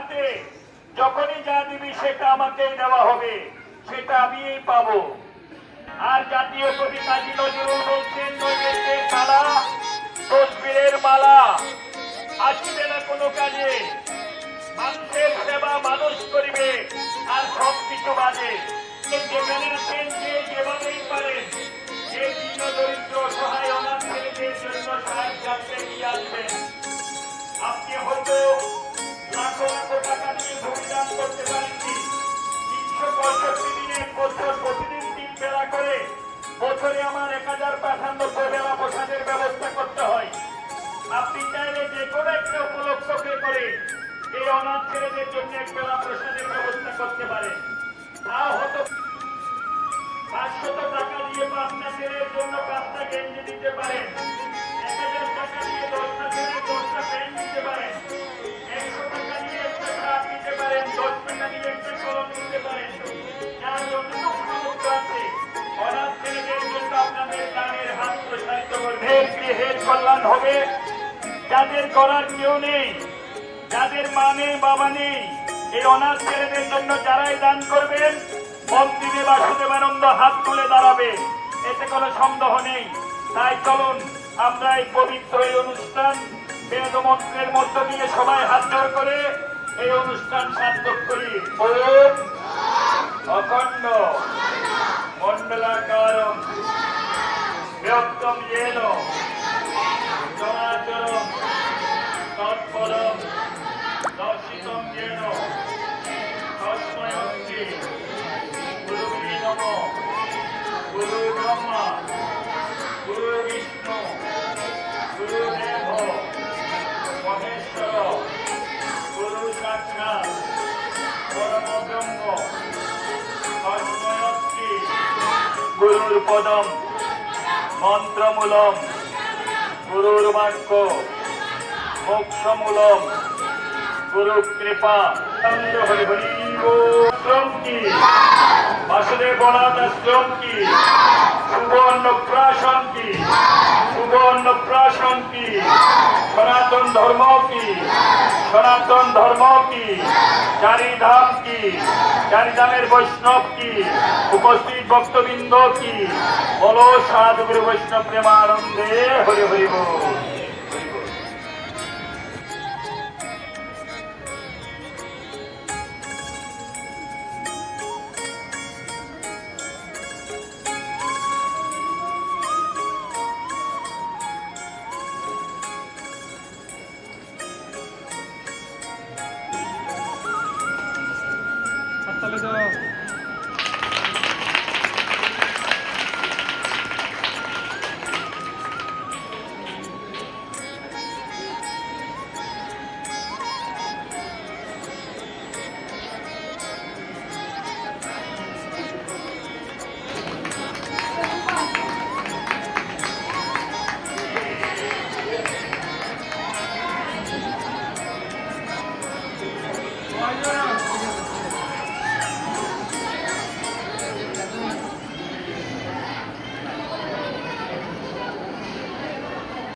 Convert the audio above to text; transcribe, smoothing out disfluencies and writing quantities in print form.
হাতে যখনই যা দিবি সেটা আমাকেই দেওয়া হবে, সেটা আমিই পাবো। আর জাতীয় কবি কাজী নজরুল বলছেন, নৈবেদ্যের মালা তসবিরের মালা আসিবে না কোনো কাজে, মানুষের সেবা মানুষ করিবে আর সবকিছু বাজে। যেখানে আছেন যে যেভাবেই পারেন, যে দীন দরিদ্র সহায় অনাথ ছেলেদের জন্য সাহায্য এগিয়ে আসবেন। আপনি হয়তো লাখো লাখো টাকা দিয়ে ভূমিদান করতে পারেননি, 365 দিনের বছর প্রতিদিন 3 বেলা করে বছরে আমার 1095 বেলা প্রসাদের ব্যবস্থা করতে হয়। আপনি চাইলে যে কোনো একটা উপলক্ষকে করে এই অনাথ ছেলেদের জন্য 1 বেলা প্রসাদের ব্যবস্থা করতে পারেন। তাও হতো 500 টাকা দিয়ে 5টা ছেলের জন্য 5টা গেঞ্জি দিতে পারেন, 1000 টাকা দিয়ে 10টা ছেলের 10টা প্যান্ট দিতে পারেন, 100 টাকা দিয়ে একটা শার্ট দিতে পারেন, 10 টাকা দিয়ে একটা কলম দিতে পারেন। যার যতটুকু সামর্থ্য আছে অনাথ ছেলেদের জন্য আপনাদের দানের হাত প্রসারিত করবে। গৃহের কল্যাণ হবে। যাদের করার কেউ নেই, যাদের মা নেই বাবা নেই, এই অনাথ ছেলেদের জন্য যারাই দান করবেন মন্ত্রী বাসুদেবানন্দ হাত তুলে দাঁড়াবে, এতে কোনো সন্দেহ নেই। তাই চলুন আমরা এই পবিত্র এই অনুষ্ঠান বেদমন্ত্রের মধ্য দিয়ে সবাই হাত জোড় করে এই অনুষ্ঠান সার্থক করি। ওম অখণ্ড মণ্ডলাকারম ব্যক্তম येन চরাচরম তৎপরম দর্শিতম येन তস্मै শ্রী গুরুবে নমঃ। গুরু ব্রহ্মা গুরু বিষ্ণু গুরুদেব মহেশ্বর গুরু সাক্ষাৎ পরম ব্রহ্ম তস্मै শ্রী গুরুর পদম মন্ত্রমূলম গুরুর বাক্য মোক্ষমূলম গুরু কৃপা। হরি হরি শ্রম কি বাসুদেব অনাথ আশ্রম কি, শুভ অন্নপ্রাশন কি, শুভ অন্নপ্রাশন কি, সনাতন ধর্ম কি, সনাতন ধর্ম কি, চারিধাম কি, চারিধামের বৈষ্ণব কি, উপস্থিত ভক্তবৃন্দ কি, বলো সাধুগুরু বৈষ্ণব প্রেমানন্দে হরি হরি বল। তাহলে তো জয় জয়